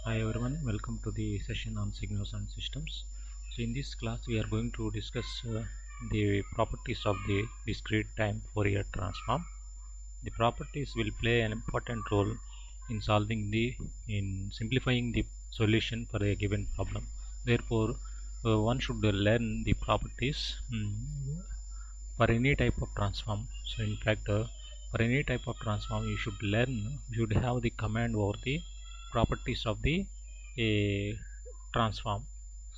Hi everyone, welcome to the session on signals and systems. So in this class we are going to discuss the properties of the discrete time Fourier transform. The properties will play an important role in simplifying the solution for a given problem. Therefore, one should learn the properties for any type of transform. So in fact, for any type of transform you should have the command over the properties of the transform.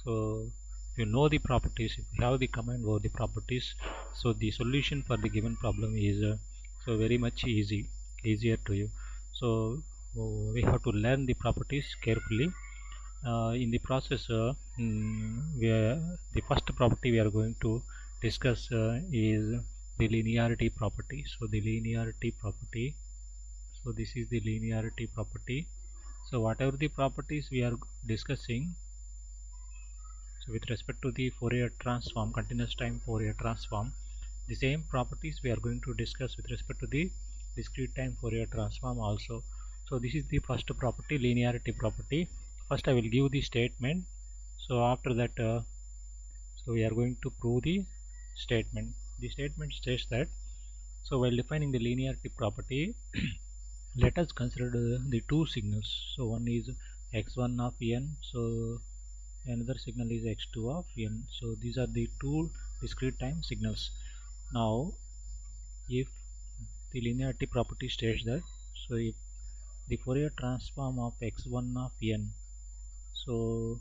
So if you know the properties, if you have the command over the properties, so the solution for the given problem is so very much easier to you. So we have to learn the properties carefully. In the process, the first property we are going to discuss is the linearity property. So this is the linearity property. So whatever the properties we are discussing, so with respect to the Fourier transform, continuous time Fourier transform, the same properties we are going to discuss with respect to the discrete time Fourier transform also. So this is the first property, linearity property. First I will give the statement. So after that, so we are going to prove the statement. The statement states that, so while defining the linearity property, let us consider the two signals. So one is x1 of n, so another signal is x2 of n. So these are the two discrete time signals. Now if the linearity property states that, so if the Fourier transform of x1 of n so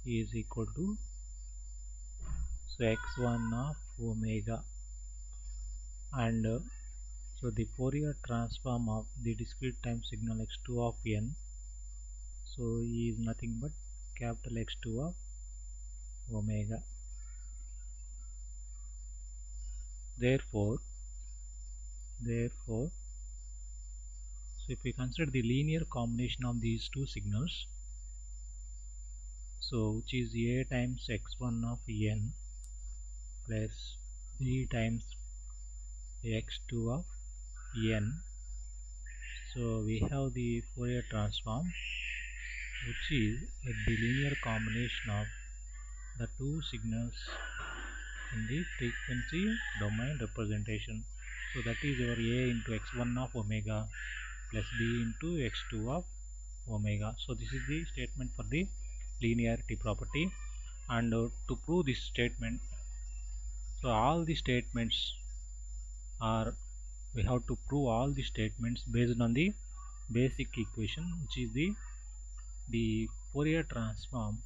is equal to x1 of omega, and so the Fourier transform of the discrete time signal x2 of n so is nothing but capital X2 of omega. Therefore, so if we consider the linear combination of these two signals, so which is a times x1 of n plus b times x2 of n, so we have the Fourier transform which is the linear combination of the two signals in the frequency domain representation. So that is our a into x1 of omega plus b into x2 of omega. So this is the statement for the linearity property, and to prove this statement, so all the statements are, we have to prove all the statements based on the basic equation, which is the Fourier transform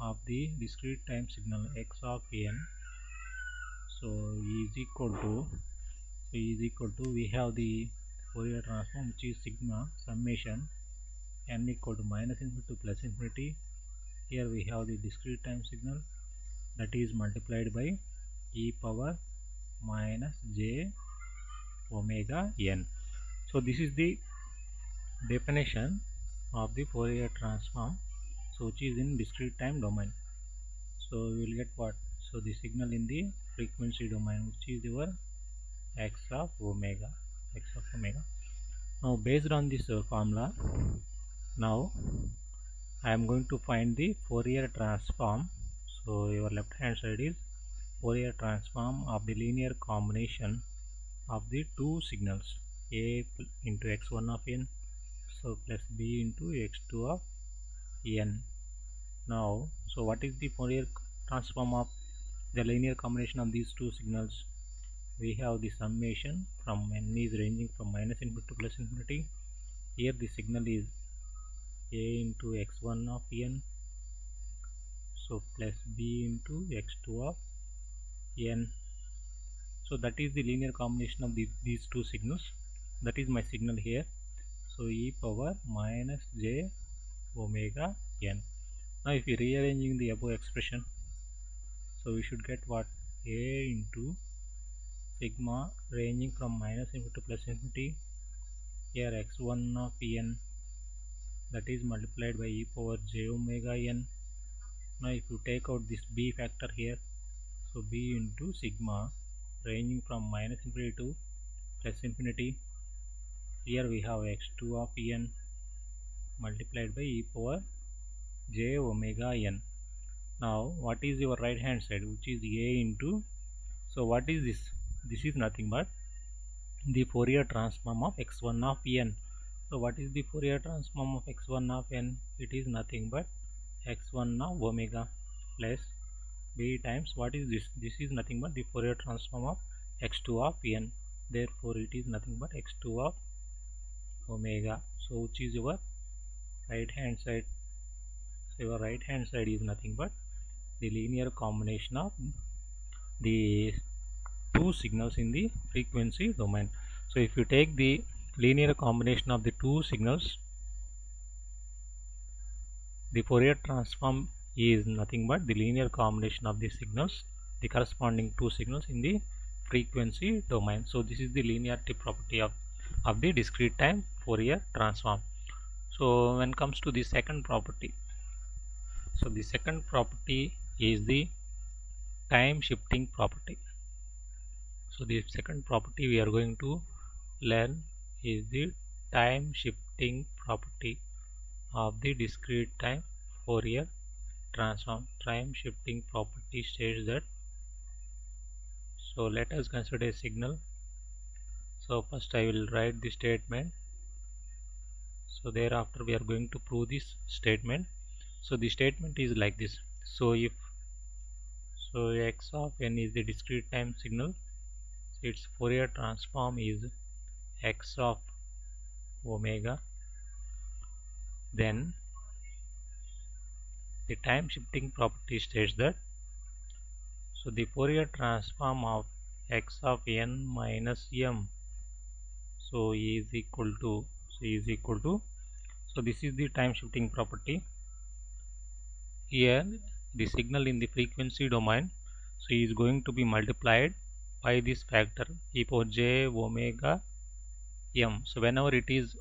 of the discrete time signal x of n so is equal to, we have the Fourier transform which is sigma summation n equal to minus infinity to plus infinity. Here we have the discrete time signal, that is multiplied by e power minus j omega n. So this is the definition of the Fourier transform, so which is in discrete time domain. So we will get what? So the signal in the frequency domain, which is your x of omega. Now based on this formula, now I am going to find the Fourier transform. So your left hand side is Fourier transform of the linear combination of the two signals, a into x1 of n so plus b into x2 of n. Now, so what is the Fourier transform of the linear combination of these two signals? We have the summation from n is ranging from minus infinity to plus infinity. Here the signal is a into x1 of n so plus b into x2 of n. So that is the linear combination of these two signals. That is my signal here. So e power minus j omega n. Now if we rearranging the above expression, so we should get what? A into sigma ranging from minus infinity to plus infinity. Here x1 of n, that is multiplied by e power j omega n. Now if you take out this b factor here, so b into sigma ranging from minus infinity to plus infinity. Here we have x2 of n multiplied by e power j omega n. Now what is your right hand side, which is a into, so what is this? This is nothing but the Fourier transform of x1 of n. So what is the Fourier transform of x1 of n? It is nothing but x1 of omega plus b times, what is this? This is nothing but the Fourier transform of x2 of n. Therefore it is nothing but x2 of omega. So which is your right hand side? So your right hand side is nothing but the linear combination of the two signals in the frequency domain. So if you take the linear combination of the two signals, the Fourier transform is nothing but the linear combination of the signals, the corresponding two signals in the frequency domain. So this is the linearity property of the discrete time Fourier transform. So when it comes to the second property, so the second property is the time shifting property. So the second property we are going to learn is the time shifting property of the discrete time Fourier transform. Time shifting property states that, so let us consider a signal. So first I will write the statement, so thereafter we are going to prove this statement. So the statement is like this. So if x of n is the discrete time signal, so its Fourier transform is x of omega, then the time shifting property states that, so the Fourier transform of x of n minus m, so is equal to, so this is the time shifting property. Here the signal in the frequency domain, so is going to be multiplied by this factor e power j omega m. So whenever it is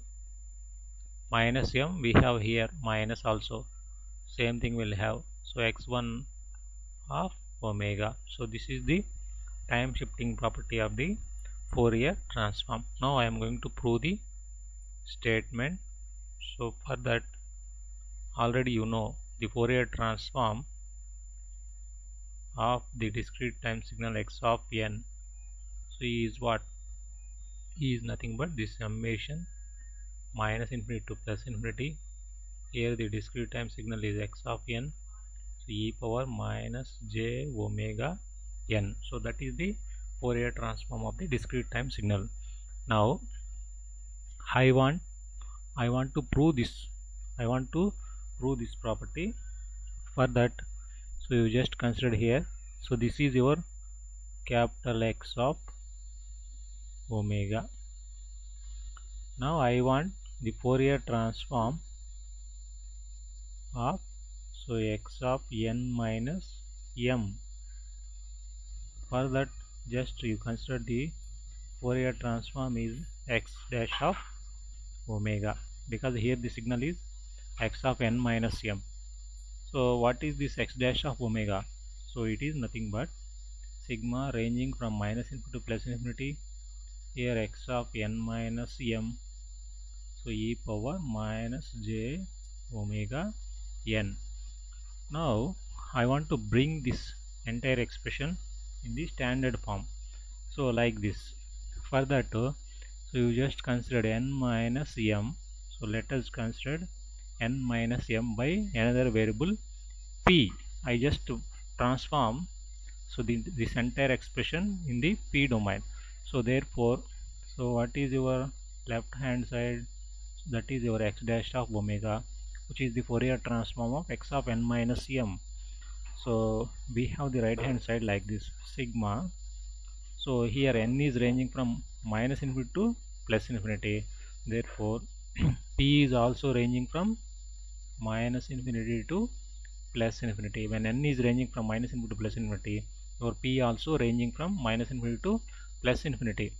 minus m, we have here minus also, same thing will have, so x1 of omega. So this is the time shifting property of the Fourier transform. Now I am going to prove the statement. So for that, already you know the Fourier transform of the discrete time signal x of n, so is what? Is nothing but this summation minus infinity to plus infinity. Here the discrete time signal is x of n, so e power minus j omega n. So that is the Fourier transform of the discrete time signal. Now I want to prove this. I want to prove this property. For that, so you just consider here, so this is your capital X of omega. Now I want the Fourier transform of, so x of n minus m. For that, just you consider the Fourier transform is x dash of omega, because here the signal is x of n minus m. So what is this x dash of omega? So it is nothing but sigma ranging from minus infinity to plus infinity. Here x of n minus m, so e power minus j omega n. Now I want to bring this entire expression in the standard form, so like this. For that, so you just consider n minus m, so let us consider n minus m by another variable p. I just transform, so this entire expression in the p domain. So therefore, so what is your left hand side? That is your x dash of omega, which is the Fourier transform of x of n minus m. So we have the right hand side like this, sigma. So here n is ranging from minus infinity to plus infinity. Therefore p is also ranging from minus infinity to plus infinity. When n is ranging from minus infinity to plus infinity, your p also ranging from minus infinity to plus infinity.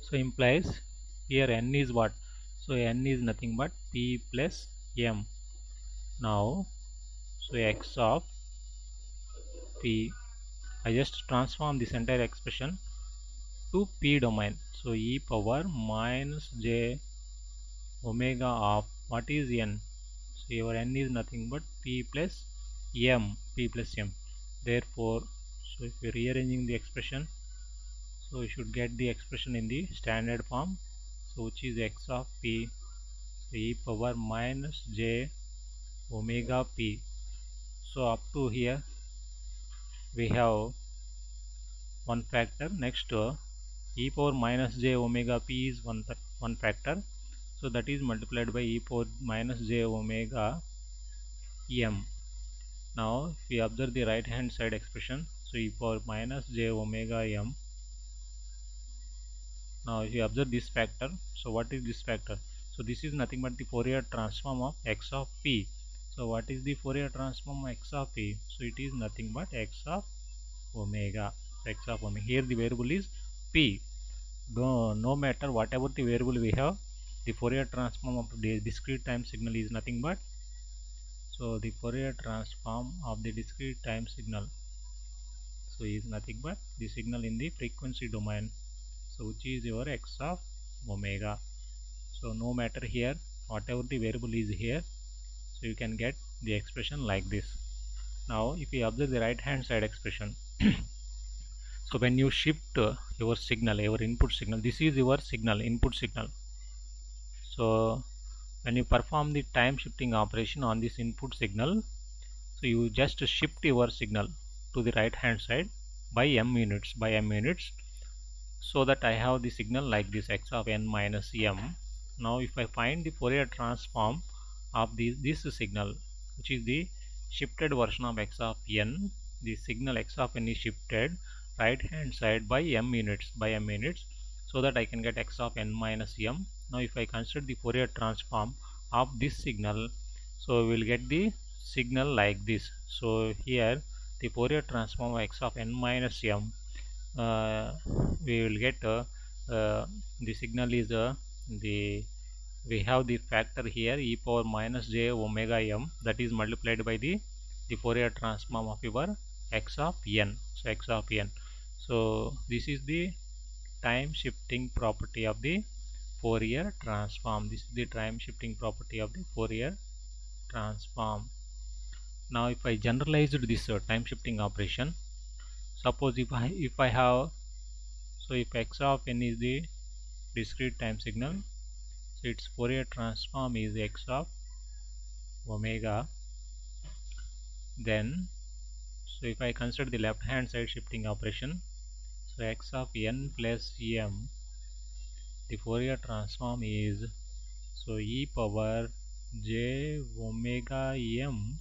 So implies here n is what? So n is nothing but p plus m. Now so x of p, I just transform this entire expression to p domain. So e power minus j omega of What is n? So your n is nothing but p plus m, p plus m. Therefore, so if you're rearranging the expression, so you should get the expression in the standard form, so which is x of p, so e power minus j omega p. So up to here we have one factor. Next e power minus j omega p is one factor, so that is multiplied by e power minus j omega m. Now if we observe the right hand side expression, so e power minus j omega m. Now if you observe this factor, so what is this factor? So this is nothing but the Fourier transform of x of p. So what is the Fourier transform of x of p? So it is nothing but x of omega. X of omega. Here the variable is p. No matter whatever the variable we have, the Fourier transform of the discrete time signal is nothing but, so the Fourier transform of the discrete time signal, so is nothing but the signal in the frequency domain, so which is your x of omega. So no matter here whatever the variable is here, so you can get the expression like this. Now if you observe the right hand side expression, so when you shift your signal, your input signal, this is your signal, input signal. So when you perform the time shifting operation on this input signal, so you just shift your signal to the right hand side by m units, so that I have the signal like this, x of n minus m. Now if I find the Fourier transform of this signal, which is the shifted version of x of n, the signal x of n is shifted right hand side by m units, so that I can get x of n minus m. Now if I consider the Fourier transform of this signal, so we will get the signal like this. So here the Fourier transform of x of n minus m, we will get the signal is we have the factor here e power minus j omega m, that is multiplied by the Fourier transform of your x of n. So x of n. So this is the time shifting property of the Fourier transform. This is the time shifting property of the Fourier transform. Now if I generalized this time shifting operation, suppose if I have, so if x of n is the discrete time signal, so its Fourier transform is x of omega, then so if I consider the left hand side shifting operation, so x of n plus m, the Fourier transform is, so e power j omega m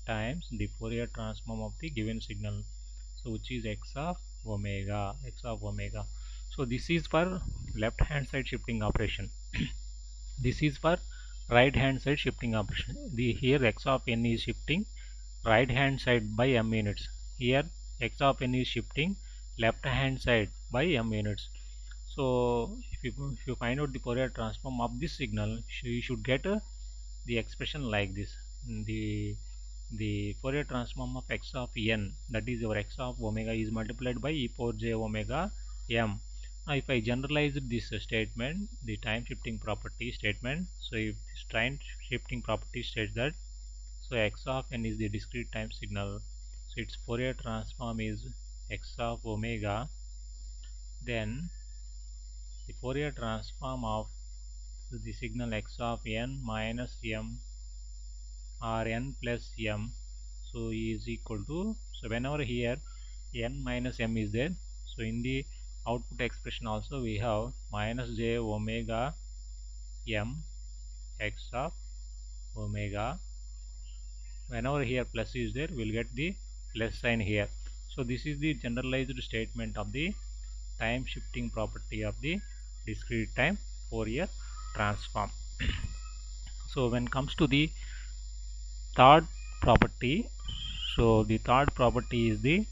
times the Fourier transform of the given signal, so which is x of omega. So this is for left hand side shifting operation. This is for right hand side shifting operation. Here x of n is shifting right hand side by m units. Here x of n is shifting left hand side by m units. So if you find out the Fourier transform of this signal, you should get the expression like this. The Fourier transform of x of n, that is your x of omega, is multiplied by e power j omega m. Now if I generalize this statement, the time shifting property statement, so if this time shifting property states that, so x of n is the discrete time signal, so its Fourier transform is x of omega, then the Fourier transform of the signal x of n minus m or n plus m, so is equal to, so whenever here n minus m is there, so in the output expression also we have minus j omega m x of omega. Whenever here plus is there, we will get the plus sign here. So this is the generalized statement of the time shifting property of the discrete time Fourier transform. So when it comes to the third property, so the third property is the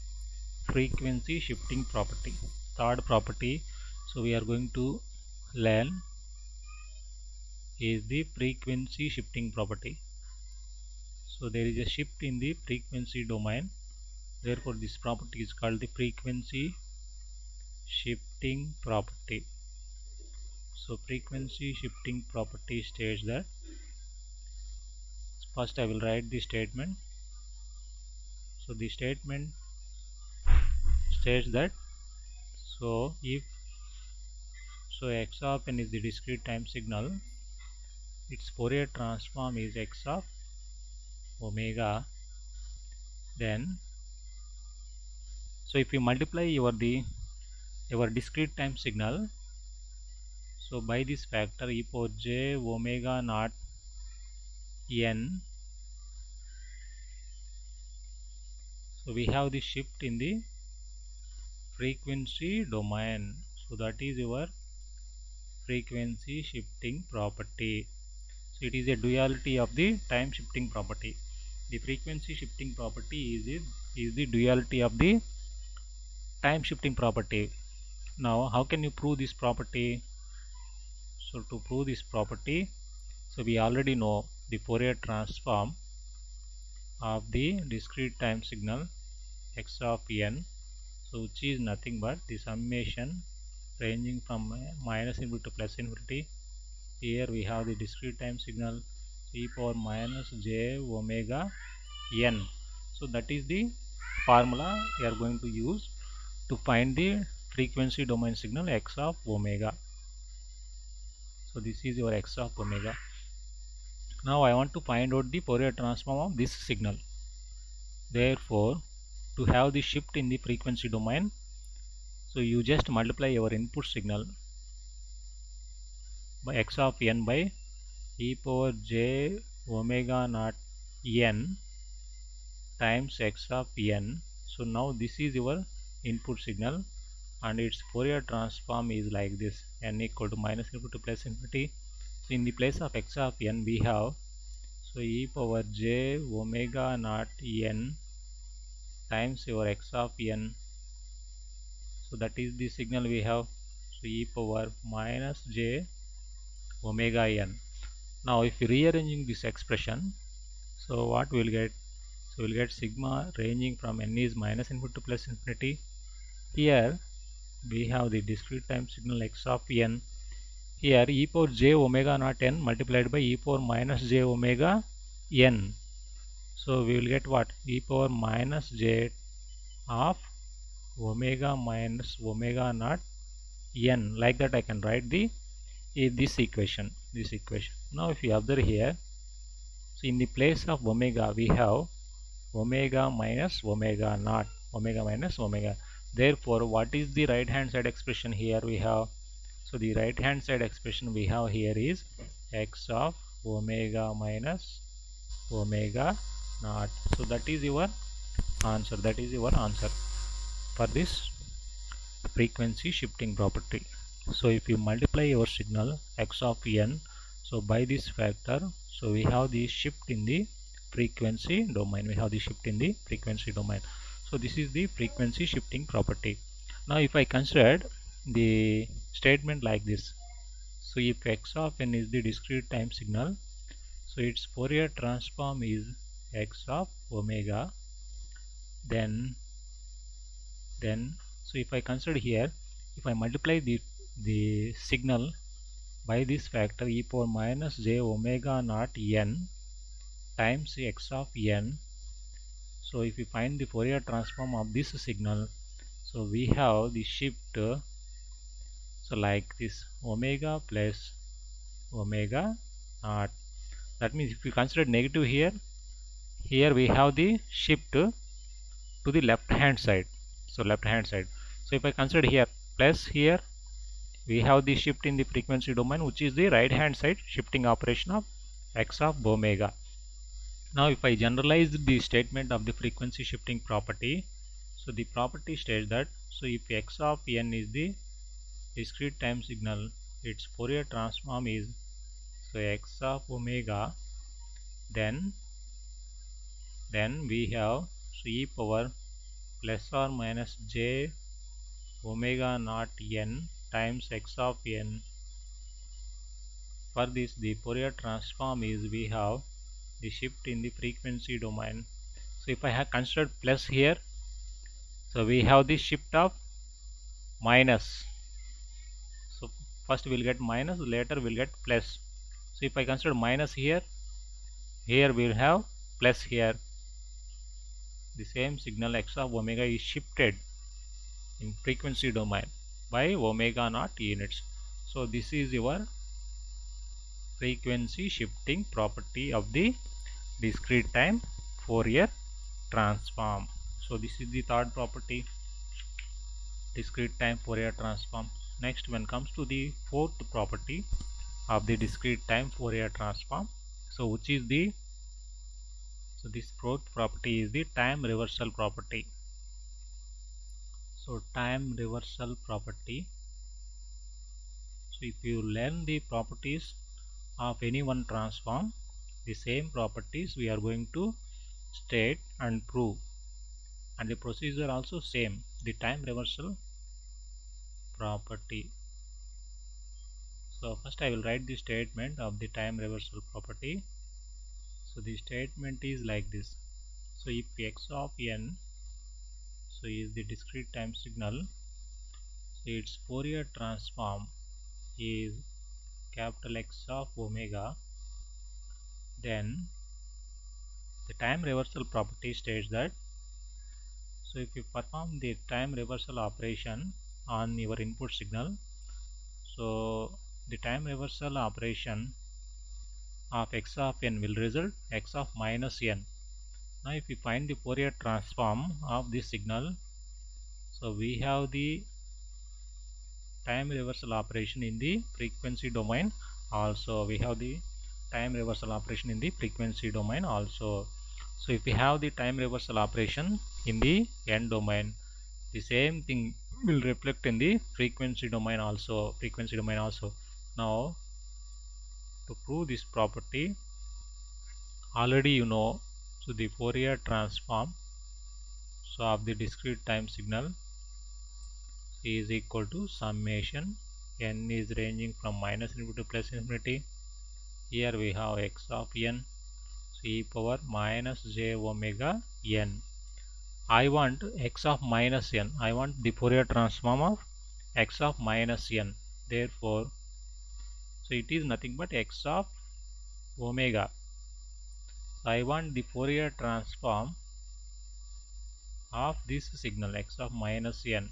frequency shifting property. Third property, so we are going to learn, is the frequency shifting property. So there is a shift in the frequency domain, therefore this property is called the frequency shifting property. So frequency shifting property states that, First I will write the statement. So the statement states that if x of n is the discrete time signal, its Fourier transform is x of omega, then if you multiply your discrete time signal, so by this factor e power j omega naught n, so we have the shift in the frequency domain. So that is your frequency shifting property. So it is a duality of the time shifting property. The frequency shifting property is the duality of the time shifting property. Now how can you prove this property? So to prove this property, so we already know the Fourier transform of the discrete time signal x of n, so which is nothing but the summation ranging from minus infinity to plus infinity. Here we have the discrete time signal e power minus j omega n. So that is the formula we are going to use to find the frequency domain signal x of omega. So this is your x of omega. Now I want to find out the Fourier transform of this signal. Therefore, to have the shift in the frequency domain, so you just multiply your input signal by x of n by e power j omega naught n times x of n. So now this is your input signal and its Fourier transform is like this: n equal to minus infinity to plus infinity. So in the place of x of n we have e power j omega naught n times your x of n. So that is the signal we have, so e power minus j omega n. Now if you rearranging this expression, so what we will get? So we will get sigma ranging from n is minus infinity to plus infinity. Here we have the discrete time signal x of n. Here e power j omega naught n multiplied by e power minus j omega n. So we will get what? E power minus j of omega minus omega naught n. Like that I can write this equation. Now if you observe here, so in the place of omega we have omega minus omega naught, omega minus omega. Therefore what is the right hand side expression here we have? So the right hand side expression we have here is x of omega minus omega naught. So that is your answer. For this frequency shifting property. So if you multiply your signal x of n, so by this factor, so we have the shift in the frequency domain. So this is the frequency shifting property. Now if I consider the statement like this, so if x of n is the discrete time signal, so its Fourier transform is x of omega, then so if I consider here, if I multiply the signal by this factor e power minus j omega naught n times x of n, so if we find the Fourier transform of this signal, so we have the shift, so like this, omega plus omega naught. That means if we consider negative here we have the shift to the left hand side. So if I consider here plus, here we have the shift in the frequency domain, which is the right hand side shifting operation of x of omega. Now if I generalize the statement of the frequency shifting property, so the property states that so if x of n is the discrete time signal, its Fourier transform is so x of omega, then we have so e power plus or minus j omega naught n times x of n. For this the Fourier transform is we have the shift in the frequency domain. So if I have considered plus here, so we have the shift of minus. So first we will get minus, later we will get plus. So if I consider minus here, here we will have plus here. The same signal x of omega is shifted in frequency domain by omega naught units. So this is your frequency shifting property of the discrete time Fourier transform. So this is the third property, discrete time Fourier transform. Next, when comes to the fourth property of the discrete time Fourier transform, so which is the, so this fourth property is the time reversal property. So time reversal property, so if you learn the properties of any one transform, the same properties we are going to state and prove, and the procedure also same, the time reversal property. So first I will write the statement of the time reversal property. So the statement is like this. So if x of n, so is the discrete time signal, so its Fourier transform is capital X of omega, then the time reversal property states that, so if you perform the time reversal operation on your input signal, so the time reversal operation of x of n will result x of minus n. Now if we find the Fourier transform of this signal, so we have the time reversal operation in the frequency domain also. We have the time reversal operation in the frequency domain also. So if we have the time reversal operation in the n domain, the same thing will reflect in the frequency domain also. Now to prove this property, already you know, so the Fourier transform, so of the discrete time signal is equal to summation, n is ranging from minus infinity to plus infinity. Here we have x of n, so e power minus j omega n. I want x of minus n, I want the Fourier transform of x of minus n. Therefore, so it is nothing but x of omega. So I want the Fourier transform of this signal x of minus n.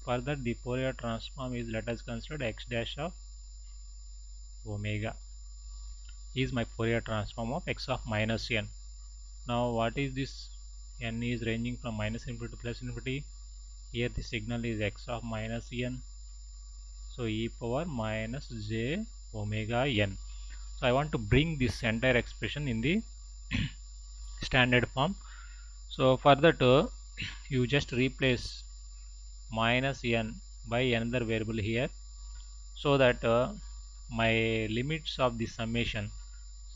Further, the Fourier transform is, let us consider x dash of omega is my Fourier transform of x of minus n. Now what is this? N is ranging from minus infinity to plus infinity. Here the signal is x of minus n, so e power minus j omega n. So I want to bring this entire expression in the standard form. So for that you just replace minus n by another variable here, so that my limits of the summation,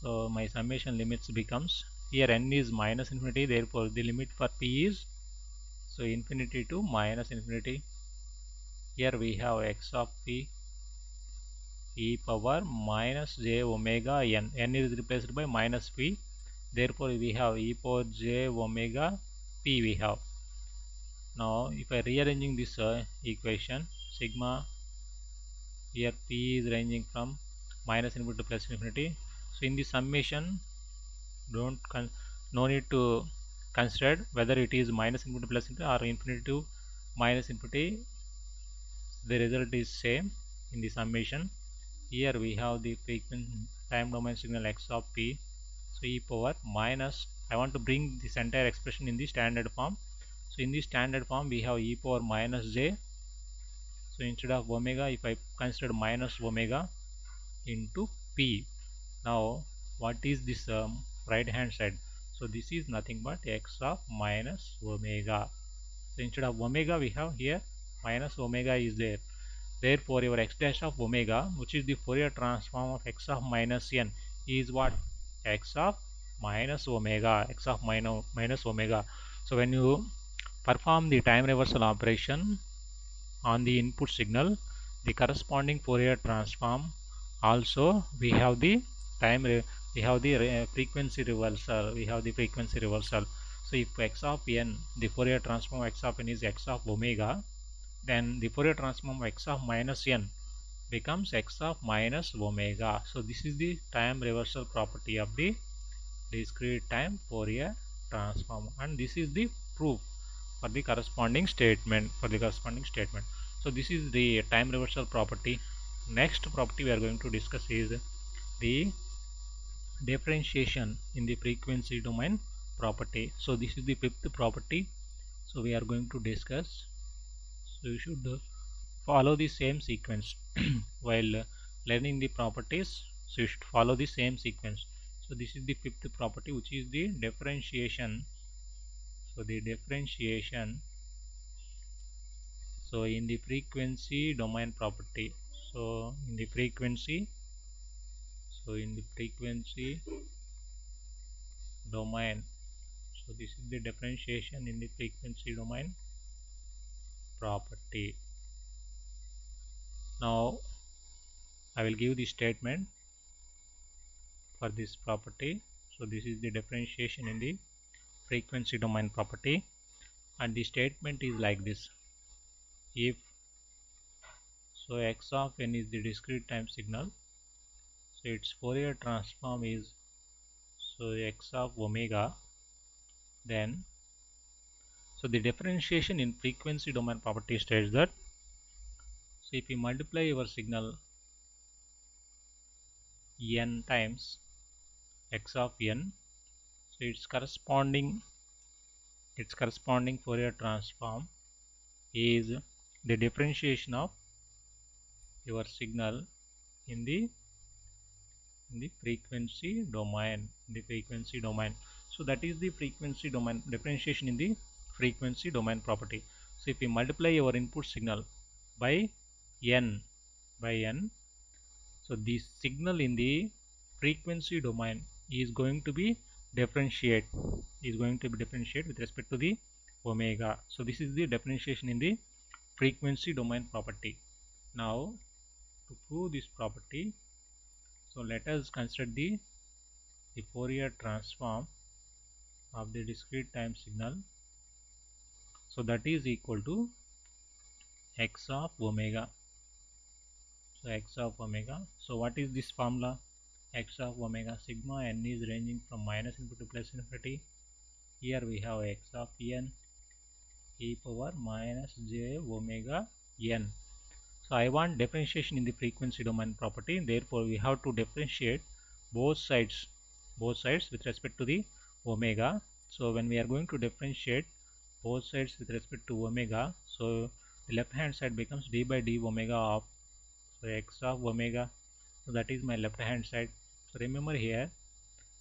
so my summation limits becomes, here n is minus infinity, therefore the limit for p is, so infinity to minus infinity. Here we have x of p e power minus j omega n, n is replaced by minus p, therefore we have e power j omega p we have. Now if I rearranging this equation, sigma, here p is ranging from minus infinity to plus infinity, so in the summation no need to consider whether it is minus infinity to plus infinity or infinity to minus infinity, the result is same in the summation. Here we have the frequency time domain signal x of p, so e power minus, I want to bring this entire expression in the standard form. So in the standard form we have e power minus j, so instead of omega, if I consider minus omega into p. Now what is this right hand side? So this is nothing but x of minus omega. So instead of omega we have here minus omega is there. Therefore your x dash of omega, which is the Fourier transform of x of minus n, is what? X of minus omega, x of minus omega. So when you perform the time reversal operation on the input signal, the corresponding Fourier transform also we have the frequency reversal. So if x of n, the Fourier transform of x of n is x of omega, then the Fourier transform of x of minus n becomes x of minus omega. So this is the time reversal property of the discrete time Fourier transform, and this is the proof for the corresponding statement. So this is the time reversal property. Next property we are going to discuss is the differentiation in the frequency domain property. So this is the fifth property, so we are going to discuss. So you should follow the same sequence while learning the properties, so you should follow the same sequence. So this is the fifth property, which is the differentiation. So the differentiation, so in the frequency domain property, so in the frequency domain, so this is the differentiation in the frequency domain property. Now I will give the statement for this property. So this is the differentiation in the frequency domain property, and the statement is like this: if so x of n is the discrete time signal, so its Fourier transform is so x of omega, then so the differentiation in frequency domain property states that, so if you multiply your signal n times x of n, so its corresponding Fourier transform is the differentiation of your signal in the frequency domain. So that is the frequency domain differentiation in the frequency domain property. So if you multiply your input signal by n, so this signal in the frequency domain is going to be differentiate with respect to the omega. So this is the differentiation in the frequency domain property. Now to prove this property, so let us consider the Fourier transform of the discrete time signal. So that is equal to x of omega. So x of omega. So what is this formula? X of omega, sigma n is ranging from minus infinity to plus infinity. Here we have x of n e power minus j omega n. So I want differentiation in the frequency domain property. Therefore we have to differentiate both sides with respect to the omega. So when we are going to differentiate both sides with respect to omega, so the left hand side becomes d by d omega of so x of omega. So that is my left hand side. So remember here,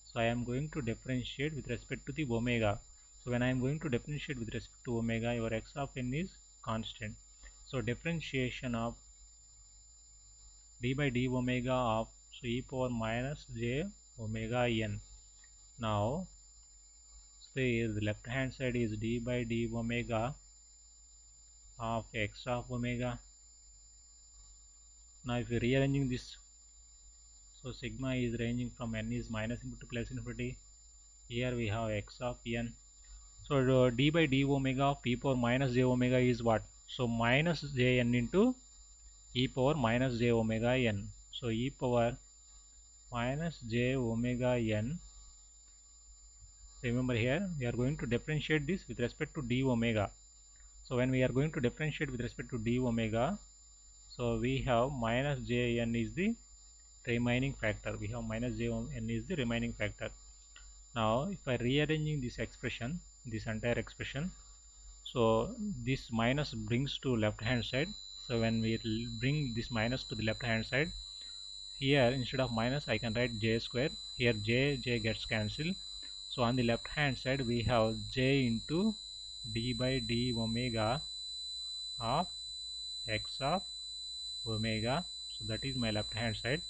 so I am going to differentiate with respect to the omega. So when I am going to differentiate with respect to omega, your x of n is constant. So differentiation of d by d omega of so e power minus j omega n. Now say the left hand side is d by d omega of x of omega. Now if we are rearranging this, so sigma is ranging from n is minus infinity to plus infinity. Here we have x of n. So d by d omega of e power minus j omega is what? So minus j n into e power minus j omega n. So e power minus j omega n. Remember here we are going to differentiate this with respect to d omega. So when we are going to differentiate with respect to d omega, so we have minus j n is the remaining factor. Now if I rearranging this expression, this entire expression, so this minus brings to left hand side. So when we bring this minus to the left hand side, here instead of minus I can write j square. Here j gets cancelled. So on the left hand side we have j into d by d omega of x of omega. So that is my left hand side.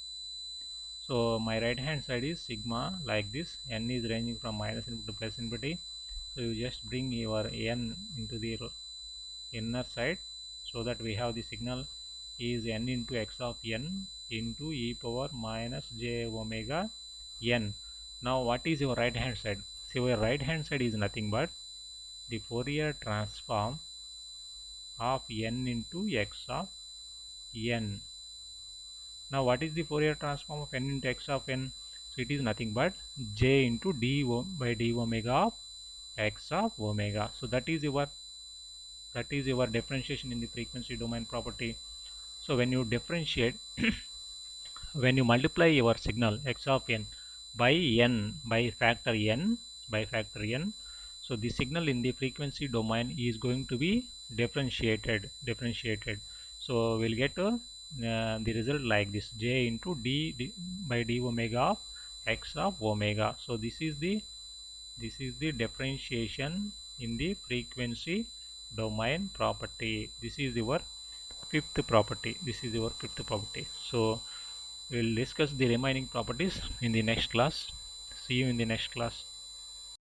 So my right hand side is sigma like this. N is ranging from minus infinity to plus infinity. So you just bring your n into the inner side, so that we have the signal is n into x of n into e power minus j omega n. Now what is your right hand side? So your right hand side is nothing but the Fourier transform of n into x of n. Now what is the Fourier transform of n into x of n? So it is nothing but j into d by d omega of x of omega. So that is your differentiation in the frequency domain property. So when you differentiate, when you multiply your signal x of n by n by factor n, so the signal in the frequency domain is going to be differentiated. So we'll get the result like this: j into d by d omega of x of omega. So this is the differentiation in the frequency domain property. This is your fifth property. So we'll discuss the remaining properties in the next class. See you in the next class.